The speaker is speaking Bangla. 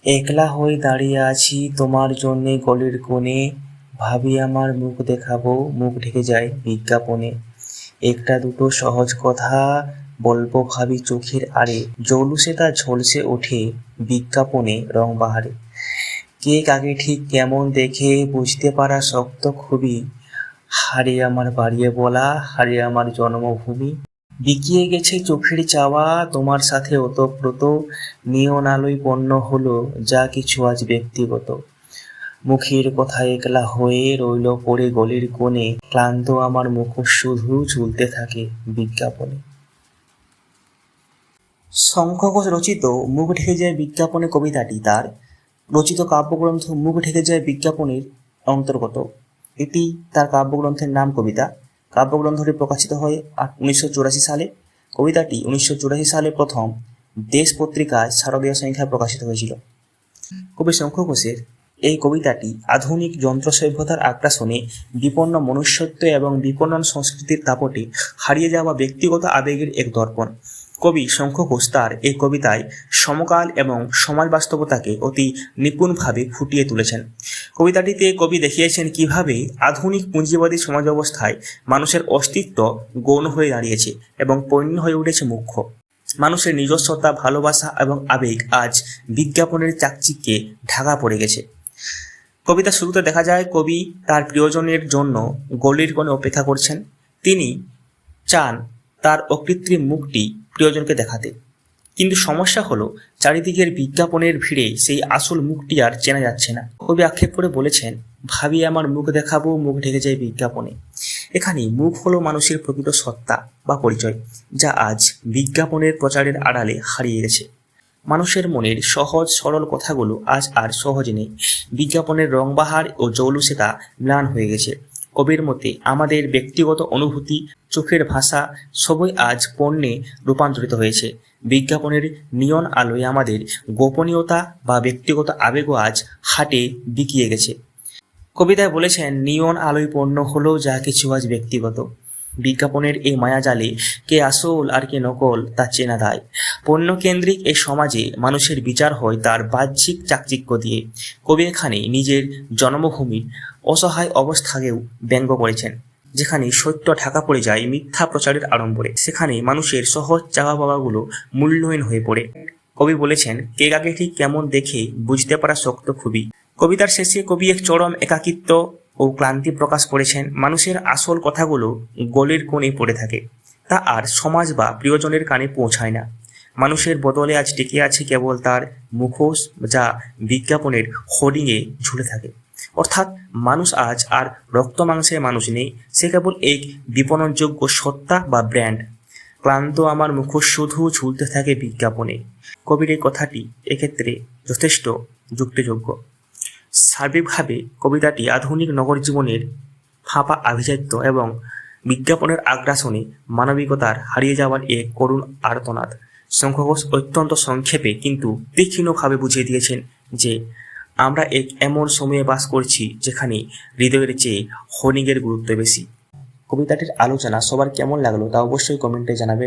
একলা হয়ে দাঁড়িয়ে আছি তোমার জন্যে গলির কোণে, ভাবি আমার মুখ দেখাবো, মুখ ঢেকে যায় বিজ্ঞাপনে। একটা দুটো সহজ কথা বলবো ভাবি চোখের আড়ে, জৌলুসে তা ঝলসে ওঠে বিজ্ঞাপনে রং বাহারে। কে কাকে ঠিক কেমন দেখে বুঝতে পারা শক্ত খুবই, হারে আমার বাড়িয়ে বলা, হারে আমার জন্মভূমি। বিকিয়ে গেছে চোখের চাওয়া, তোমার সাথে ওতপ্রোত, নিয়ন আলোয় পণ্য হলো যা কিছু আজ ব্যক্তিগত। মুখের কথা একলা হয়ে রইল পড়ে গলির কোণে, ক্লান্ত আমার মুখোশ শুধু ঝুলতে থাকে বিজ্ঞাপনে। শঙ্খ ঘোষ রচিত মুখ ঢেকে যায় বিজ্ঞাপনে কবিতাটি তার রচিত কাব্যগ্রন্থ মুখ ঢেকে যায় বিজ্ঞাপনের অন্তর্গত। এটি তার কাব্যগ্রন্থের নাম কবিতা। কাব্যগ্রন্থটি প্রকাশিত হয় 1984 সালে। কবিতাটি 1984 সালে প্রথম দেশ পত্রিকায় শারদীয় সংখ্যায় প্রকাশিত হয়েছিল। কবি শঙ্খ ঘোষের এই কবিতাটি আধুনিক যন্ত্র সভ্যতার আগ্রাসনে বিপন্ন মনুষ্যত্ব এবং বিপণন সংস্কৃতির দাপটে হারিয়ে যাওয়া ব্যক্তিগত আবেগের এক দর্পণ। কবি শঙ্খ ঘোষ তার এই কবিতায় সমকাল এবং সমাজ বাস্তবতাকে অতি নিপুণভাবে ফুটিয়ে তুলেছেন। কবিতাটিতে কবি দেখিয়েছেন কিভাবে আধুনিক পুঁজিবাদী সমাজ ব্যবস্থায় মানুষের অস্তিত্ব গৌণ হয়ে দাঁড়িয়েছে এবং পণ্য হয়ে উঠেছে মুখ্য। মানুষের নিজস্বতা, ভালোবাসা এবং আবেগ আজ বিজ্ঞাপনের চাকচিক্যে ঢাকা পড়ে গেছে। কবিতার শুরুতে দেখা যায় কবি তার প্রিয়জনের জন্য গলির কোণে অপেক্ষা করছেন। তিনি চান তার অকৃত্রিম মুখটি প্রিয়জনকে দেখাতে, কিন্তু সমস্যা হলো চারিদিকের বিজ্ঞাপনের ভিড়ে সেই আসল মুখটি আর চেনা যাচ্ছে না। কবি আক্ষেপ করে বলেছেন, ভাবি আমার মুখ দেখাবো, মুখ ঢেকে যায় বিজ্ঞাপনে। এখানে মুখ হলো মানুষের প্রকৃত সত্তা বা পরিচয়, যা আজ বিজ্ঞাপনের প্রচারের আড়ালে হারিয়ে গেছে। মানুষের মনের সহজ সরল কথাগুলো আজ আর সহজ নেই। বিজ্ঞাপনের রংবাহার ও জৌলুসে তা ম্লান হয়ে গেছে। কবির মতে আমাদের ব্যক্তিগত অনুভূতি, চোখের ভাষা সবই আজ পণ্যে রূপান্তরিত হয়েছে। বিজ্ঞাপনের নিয়ন আলোয় আমাদের গোপনীয়তা বা ব্যক্তিগত আবেগও আজ হাটে বিকিয়ে গেছে। কবিতায় বলেছেন, নিয়ন আলোয় পণ্য হলো যা কিছু আজ ব্যক্তিগত। বিজ্ঞাপনের এই মায়াজালে কে আসল আর কে নকল তা চেনা দায়। পণ্যকেন্দ্রিক এই সমাজে মানুষের বিচার হয় তার বাহ্যিক চাকচিক্য দিয়ে। কবি এখানে নিজের জন্মভূমির অসহায় অবস্থাকেও ব্যঙ্গ করেছেন। যেখানে সত্য ঢাকা পড়ে যায় মিথ্যা প্রচারের আড়ম্বরে, সেখানে মানুষের সহজ চাওয়া পাওয়াগুলো মূল্যহীন হয়ে পড়ে। কবি বলেছেন, কে কাকে ঠিক কেমন দেখে বুঝতে পারা শক্ত খুবই। কবিতার শেষে কবি এক চরম একাকিত্ব ও ক্লান্তি প্রকাশ করেছেন। মানুষের আসল কথাগুলো গলির কোণে পড়ে থাকে, তা আর সমাজ বা প্রিয়জনের কানে পৌঁছায় না। মানুষের বদলে আজ টিকে আছে কেবল তার মুখোশ, যা বিজ্ঞাপনের হোর্ডিংয়ে ঝুলে থাকে। অর্থাৎ মানুষ আজ আর রক্ত মাংসের মানুষ নেই, সে কেবল এক বিপণনযোগ্য সত্তা বা ব্র্যান্ড। ক্লান্ত আমার মুখোশ শুধু ঝুলতে থাকে বিজ্ঞাপনে। কবির এই কথাটি এক্ষেত্রে যথেষ্ট যুক্তিযোগ্য। সার্বিকভাবে কবিতাটি আধুনিক নগর জীবনের ফাঁপা আভিজাত্য এবং বিজ্ঞাপনের আগ্রাসনে মানবিকতার হারিয়ে যাওয়ার এক করুণ আর্তনাদ। শঙ্খ ঘোষ অত্যন্ত সংক্ষেপে কিন্তু তীক্ষ্ণভাবে বুঝিয়ে দিয়েছেন যে আমরা এক এমন সময়ে বাস করছি যেখানে হৃদয়ের চেয়ে হোর্ডিংয়ের গুরুত্ব বেশি। কবিতাটির আলোচনা সবার কেমন লাগলো তা অবশ্যই কমেন্টে জানাবে।